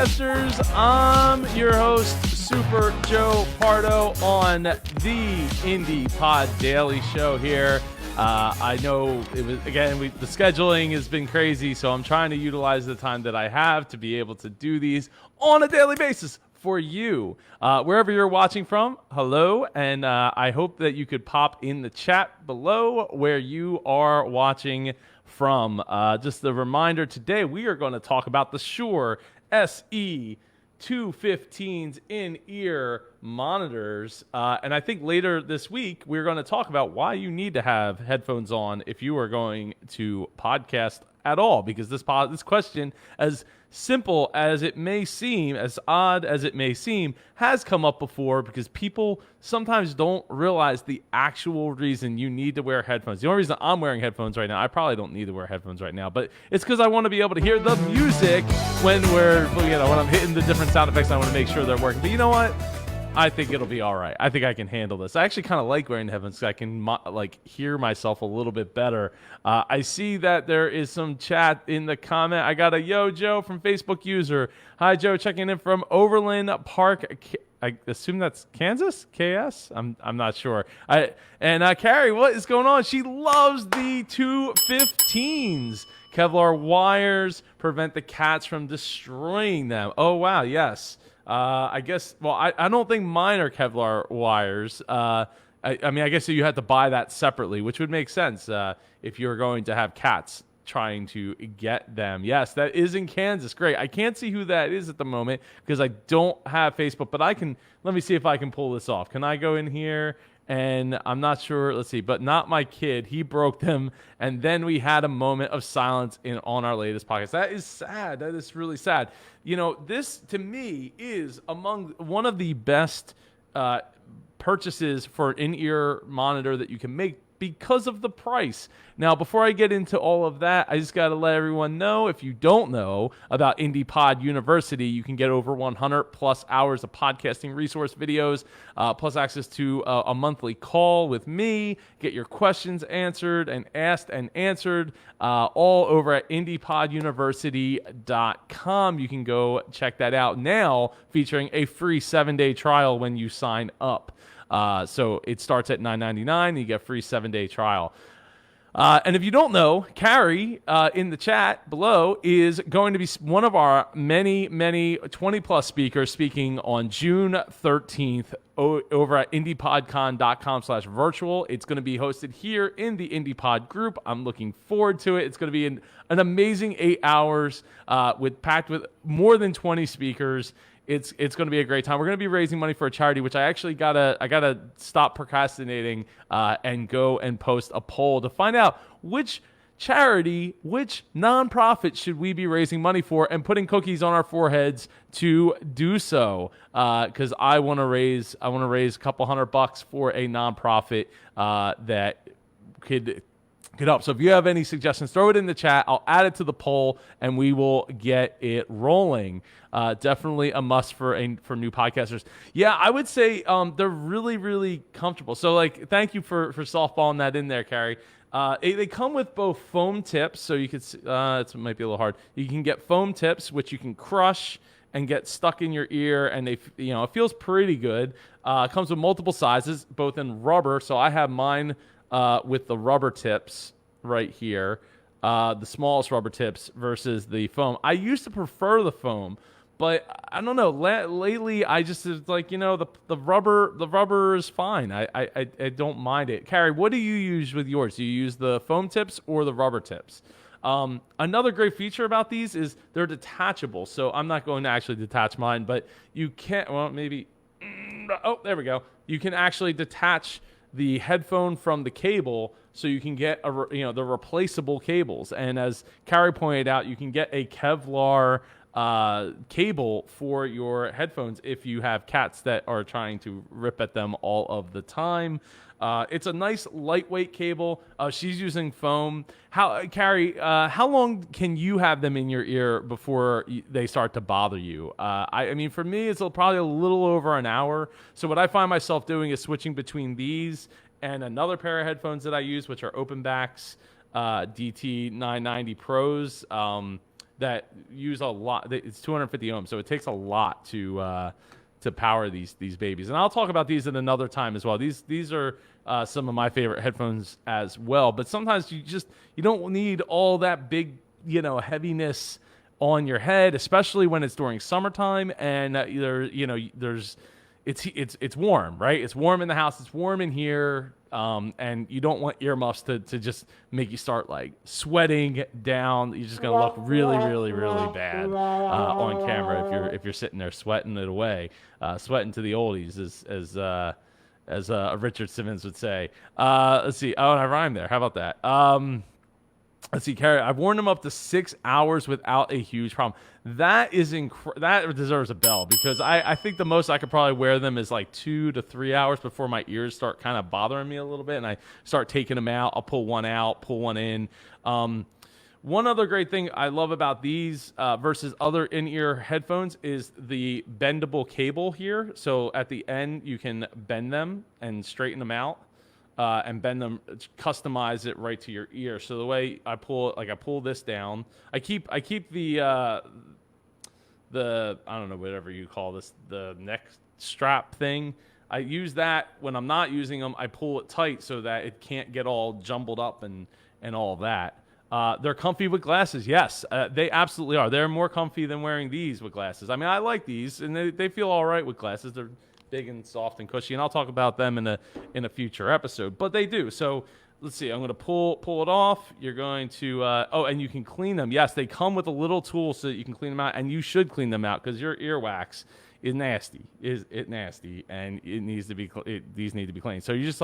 podcasters. I'm your host, Super Joe Pardo, on the Indie Pod Daily Show here. I know it was, again, the scheduling has been crazy, so I'm trying to utilize the time that I have to be able to do these on a daily basis for you. Wherever you're watching from, hello, and I hope that you could pop in the chat below where you are watching from. Just a reminder, today we are going to talk about the Shure SE215's in-ear monitors, and I think later this week we're going to talk about why you need to have headphones on if you are going to podcast at all, because this question, as simple as it may seem, as odd as it may seem, has come up before, because people sometimes don't realize the actual reason you need to wear headphones. The only reason I'm wearing headphones right now, I probably don't need to wear headphones right now, but it's because I want to be able to hear the music when when I'm hitting the different sound effects. I want to make sure they're working. But you know what? I think it'll be all right. I think I can handle this. I actually kind of like wearing headphones because I can hear myself a little bit better. I see that there is some chat in the comment. I got a Yo Joe from Facebook user. Hi Joe, checking in from Overland Park. I assume that's Kansas? KS? I'm not sure. Carrie, what is going on? She loves the 215s. Kevlar wires prevent the cats from destroying them. Oh wow, yes. I guess, well, I don't think mine are Kevlar wires. I mean, I guess you had to buy that separately, which would make sense if you're going to have cats trying to get them. Yes, that is in Kansas. Great. I can't see who that is at the moment because I don't have Facebook, but let me see if I can pull this off. Can I go in here? And I'm not sure, let's see, but not my kid. He broke them, and then we had a moment of silence on our latest podcast. That is sad. That is really sad. You know, this, to me, is among one of the best purchases for an in-ear monitor that you can make because of the price. Now, before I get into all of that, I just got to let everyone know, if you don't know about Indie Pod University, you can get over 100 plus hours of podcasting resource videos, plus access to a monthly call with me, get your questions answered and asked and answered, all over at indiepoduniversity.com. You can go check that out now, featuring a free 7-day trial when you sign up. So it starts at $9.99, and you get a free 7-day trial. And if you don't know, Carrie in the chat below is going to be one of our many 20-plus speakers speaking on June 13th over at indiepodcon.com/virtual. It's going to be hosted here in the IndiePod group. I'm looking forward to it. It's going to be an amazing 8 hours packed with more than 20 speakers. It's going to be a great time. We're going to be raising money for a charity, which I actually gotta stop procrastinating and go and post a poll to find out which charity, which nonprofit should we be raising money for, and putting cookies on our foreheads to do so. Because I want to raise a couple $100 for a nonprofit that could help. So if you have any suggestions, throw it in the chat. I'll add it to the poll, and we will get it rolling. Definitely a must for new podcasters. Yeah, I would say they're really comfortable. So thank you for softballing that in there, Carrie. They come with both foam tips, so you could. It might be a little hard. You can get foam tips, which you can crush and get stuck in your ear, and it feels pretty good. It comes with multiple sizes, both in rubber. So I have mine with the rubber tips right here, the smallest rubber tips versus the foam. I used to prefer the foam, but I don't know. Lately, I just the rubber is fine. I don't mind it. Carrie, what do you use with yours? Do you use the foam tips or the rubber tips? Another great feature about these is they're detachable. So I'm not going to actually detach mine, but you can't. Well, maybe. Oh, there we go. You can actually detach the headphone from the cable, so you can get the replaceable cables. And as Carrie pointed out, you can get a Kevlar cable for your headphones if you have cats that are trying to rip at them all of the time. It's a nice lightweight cable. She's using foam. Carrie, how long can you have them in your ear before they start to bother you? I mean, for me, it's probably a little over an hour. So what I find myself doing is switching between these and another pair of headphones that I use, which are open backs, DT990 Pros. that use a lot. It's 250 ohms, so it takes a lot to power these babies. And I'll talk about these at another time as well. These are some of my favorite headphones as well. But sometimes you don't need all that big, heaviness on your head, especially when it's during summertime and it's warm, right? It's warm in the house. It's warm in here. And you don't want earmuffs to just make you start like sweating down. You're just going to look really, really, really bad on camera if you're sitting there sweating it away, sweating to the oldies, as Richard Simmons would say. Let's see. Oh, and I rhymed there. How about that? Let's see, Carrie. I've worn them up to 6 hours without a huge problem. That is that deserves a bell, because I think the most I could probably wear them is like 2 to 3 hours before my ears start kind of bothering me a little bit, and I start taking them out. I'll pull one out, pull one in. One other great thing I love about these versus other in-ear headphones is the bendable cable here. So at the end, you can bend them and straighten them out. And bend them, customize it right to your ear. So the way I pull this down. I keep the I don't know, whatever you call this, the neck strap thing. I use that when I'm not using them. I pull it tight so that it can't get all jumbled up and all that. They're comfy with glasses. Yes, they absolutely are. They're more comfy than wearing these with glasses. I mean, I like these, and they feel all right with glasses. They're big and soft and cushy, and I'll talk about them in a future episode. But they do. So let's see. I'm going to pull it off. You're going to and you can clean them. Yes, they come with a little tool so that you can clean them out, and you should clean them out because your earwax is nasty. And it needs to be these need to be cleaned. So you just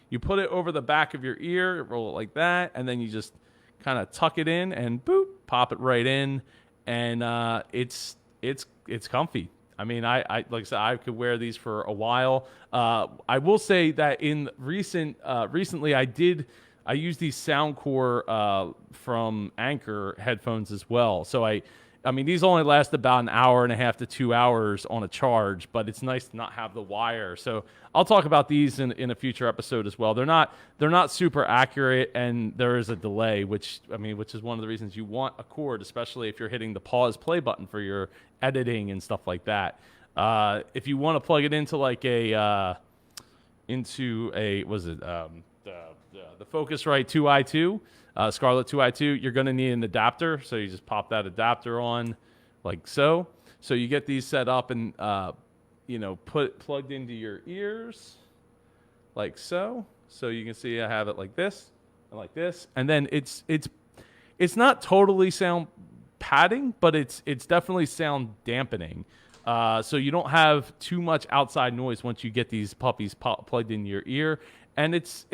you put it over the back of your ear, roll it like that, and then you just kind of tuck it in and boop, pop it right in, and it's comfy. I mean, I like I said, I could wear these for a while. I will say that in recently I used these Soundcore from Anchor headphones as well. So I mean, these only last about an hour and a half to 2 hours on a charge, but it's nice to not have the wire. So I'll talk about these in a future episode as well. They're not super accurate, and there is a delay, which is one of the reasons you want a cord, especially if you're hitting the pause play button for your editing and stuff like that. If you want to plug it into the Focusrite 2i2, Scarlett 2i2, you're going to need an adapter. So you just pop that adapter on like so. So you get these set up and plugged into your ears like so. So you can see I have it like this and like this, and then it's not totally sound padding, but it's definitely sound dampening. So you don't have too much outside noise once you get these puppies plugged in your ear, and it's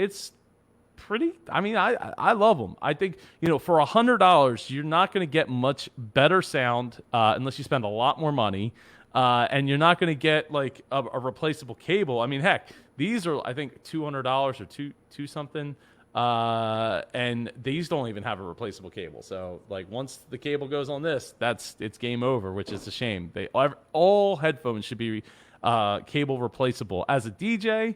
pretty. I mean, I love them. I think for $100 you're not going to get much better sound unless you spend a lot more money, and you're not going to get like a replaceable cable. I mean, heck, these are I think $200 or two something. And these don't even have a replaceable cable. So like once the cable goes on this, it's game over, which is a shame. All headphones should be cable replaceable. As a DJ,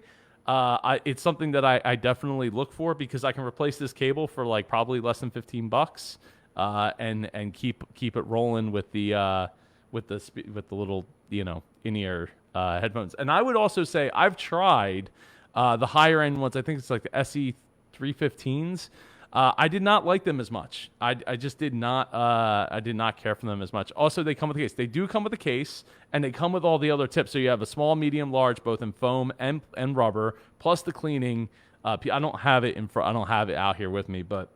it's something that I definitely look for, because I can replace this cable for like probably less than $15, and keep it rolling with the little in-ear headphones. And I would also say I've tried the higher end ones. I think it's like the SE215s. I did not like them as much. I just did not. I did not care for them as much. Also, they come with a case. They do come with a case, and they come with all the other tips. So you have a small, medium, large, both in foam and rubber, plus the cleaning. I don't have it I don't have it out here with me, but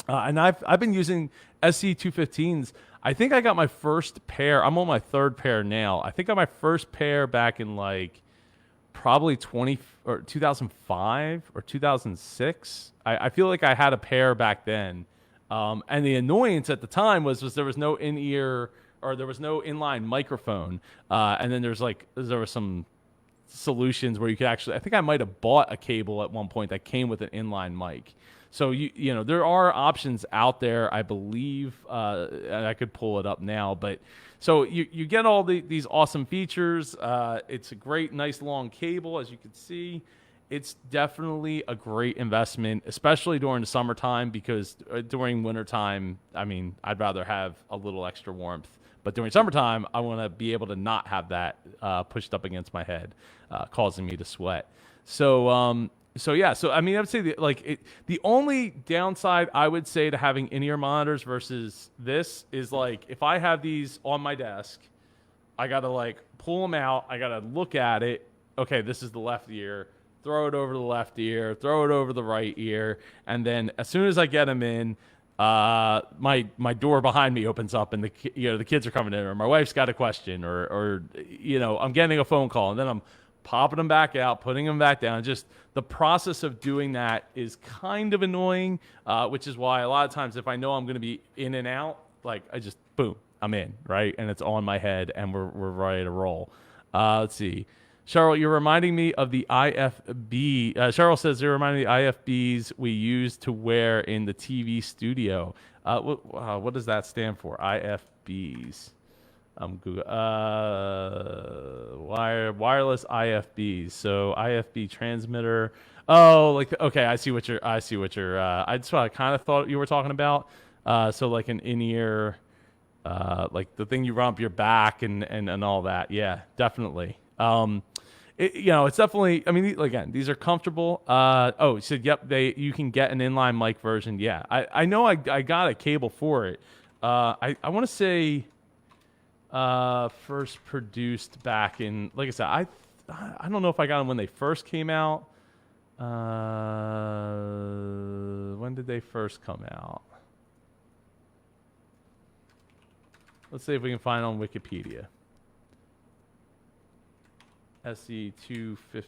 and I've been using SE215s. I think I got my first pair. I'm on my third pair now. I think I got my first pair back in like probably 2005 or 2006. I feel like I had a pair back then. And the annoyance at the time was there was no in-ear, or there was no inline microphone. And then there were some solutions where you could actually, I think I might have bought a cable at one point that came with an inline mic. So there are options out there, I believe. And I could pull it up now, but so you get all these awesome features. It's a great, nice long cable, as you can see, it's definitely a great investment, especially during the summertime, because during wintertime, I mean, I'd rather have a little extra warmth. But during summertime, I want to be able to not have that pushed up against my head, causing me to sweat. So, so yeah. So I mean, I would say the only downside I would say to having in-ear monitors versus this is like if I have these on my desk, I gotta like pull them out. I gotta look at it. Okay, this is the left ear. Throw it over the left ear. Throw it over the right ear. And then as soon as I get them in, my door behind me opens up, and the kids are coming in, or my wife's got a question, or I'm getting a phone call, and then I'm popping them back out, putting them back down. Just the process of doing that is kind of annoying, which is why a lot of times if I know I'm going to be in and out, like I just boom, I'm in, right, and it's on my head, and we're ready to roll. Let's see. Cheryl, you're reminding me of the IFB. Cheryl says you're reminding me of the IFBs we used to wear in the TV studio. What does that stand for? IFBs. Google wireless IFBs. So IFB transmitter. Oh, okay, I see what you're. I just kind of thought you were talking about. So like an in-ear, like the thing you run up your back and all that. Yeah, definitely. It's definitely. I mean, again, these are comfortable. You said yep. You can get an inline mic version. Yeah, I know. I got a cable for it. I want to say. First produced back in, like I said, I don't know if I got them when they first came out. When did they first come out? Let's see if we can find on Wikipedia. SE215,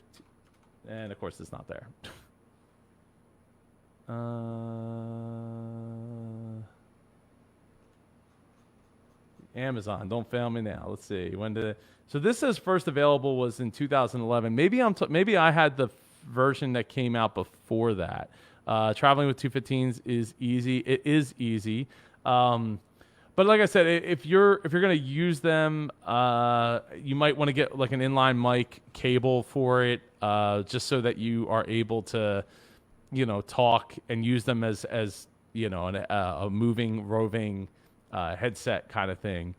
and of course it's not there. Amazon, don't fail me now. Let's see. So this says first available was in 2011. Maybe I had the version that came out before that. Traveling with 215s is easy. It is easy. But like I said, if you're going to use them, you might want to get like an inline mic cable for it, just so that you are able to, talk and use them as a moving, roving headset kind of thing.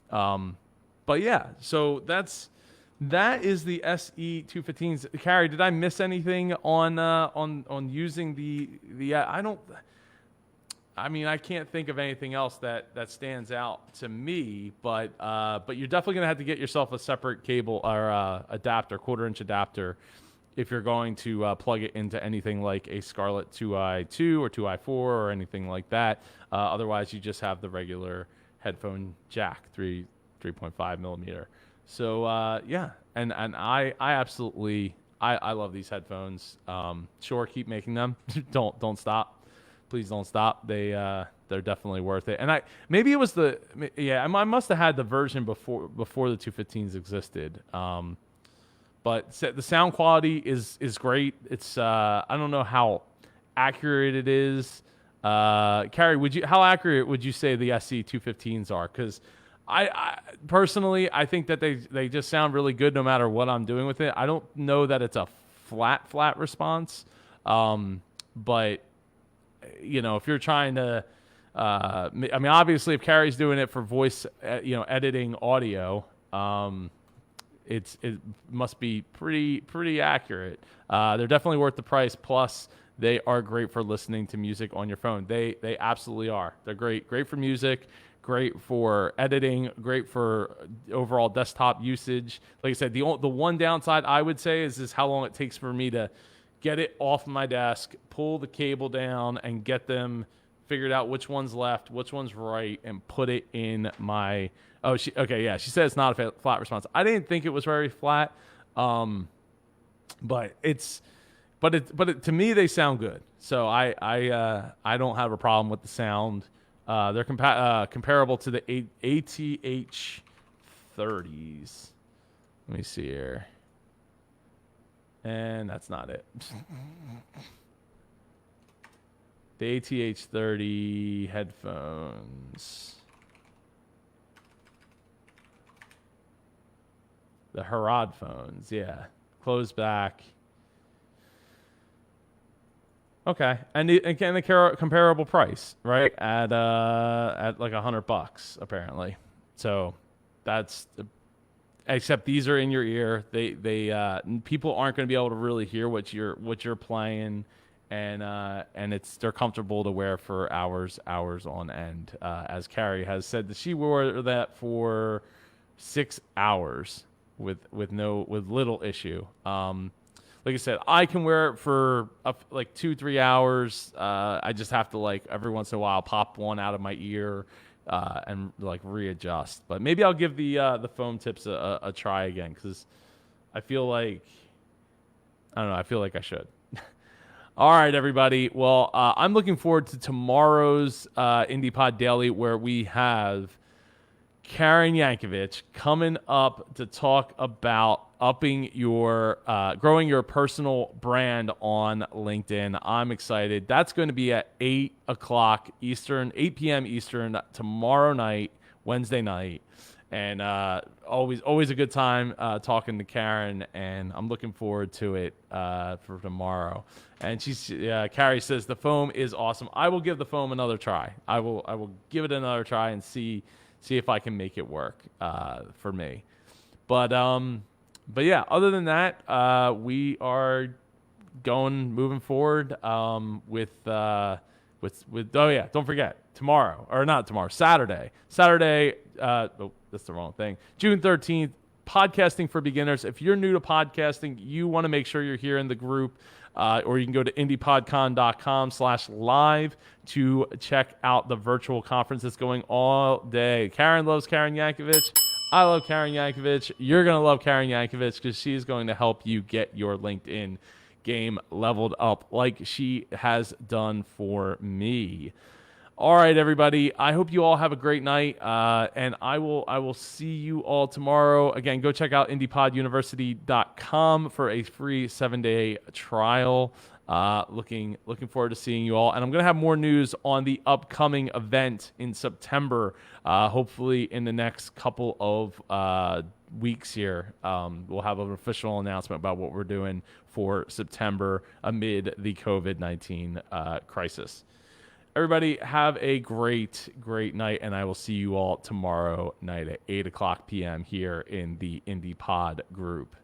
But yeah, so that is the SE215s. Carrie, did I miss anything on using the I can't think of anything else that stands out to me, but you're definitely gonna have to get yourself a separate cable or adapter, 1/4-inch adapter, if you're going to plug it into anything like a Scarlett 2i2 or 2i4 or anything like that. Otherwise, you just have the regular headphone jack, 3.5 millimeter. So yeah, and I absolutely I love these headphones. Sure, keep making them. Don't stop. Please don't stop. They're definitely worth it. And I must have had the version before the 215s existed. But the sound quality is great. It's I don't know how accurate it is. Carrie, how accurate would you say the SE215s are? Because I personally think that they just sound really good no matter what I'm doing with it. I don't know that it's a flat response, but if you're trying to, obviously if Carrie's doing it for voice, editing audio, it must be pretty accurate. They're definitely worth the price. Plus, they are great for listening to music on your phone. They absolutely are. They're great for music, great for editing, great for overall desktop usage. Like I said, the one downside I would say is how long it takes for me to get it off my desk, pull the cable down, and get them figured out which one's left, which one's right, and put it in my. Oh, she said it's not a flat response. I didn't think it was very flat, but to me they sound good. So I don't have a problem with the sound. They're comparable to the ATH 30s. Let me see here. And that's not it. The ATH 30 headphones. The Harrod phones, yeah. Closed back. Okay, and again, the comparable price, right? At like $100 apparently. So that's except these are in your ear. They people aren't going to be able to really hear what you're playing, and they're comfortable to wear for hours on end. As Carrie has said that she wore that for 6 hours with little issue. Like I said, I can wear it for like 2-3 hours. I just have to like every once in a while pop one out of my ear and like readjust. But maybe I'll give the foam tips a try again because I feel like I don't know. I feel like I should. All right, everybody. Well, I'm looking forward to tomorrow's IndiePod Daily where we have Karen Yankovich coming up to talk about growing your personal brand on LinkedIn. I'm excited. That's going to be at 8 o'clock Eastern, 8 p.m. Eastern tomorrow night, Wednesday night. And always a good time talking to Karen, and I'm looking forward to it for tomorrow. And Carrie says the foam is awesome. I will give the foam another try. I will give it another try and see if I can make it work for me. But yeah, other than that, we are moving forward with oh yeah, don't forget Saturday. Oh, that's the wrong thing. June 13th, podcasting for beginners. If you're new to podcasting, you want to make sure you're here in the group. Or you can go to indiepodcon.com/live to check out the virtual conference that's going all day. Karen loves Karen Yankovich. I love Karen Yankovich. You're going to love Karen Yankovich because she's going to help you get your LinkedIn game leveled up like she has done for me. All right, everybody. I hope you all have a great night, and I will see you all tomorrow. Again, go check out indiepoduniversity.com for a free 7-day trial. Looking forward to seeing you all, and I'm going to have more news on the upcoming event in September. Hopefully, in the next couple of weeks here, we'll have an official announcement about what we're doing for September amid the COVID-19 crisis. Everybody have a great night, and I will see you all tomorrow night at 8 o'clock p.m. here in the IndiePod group.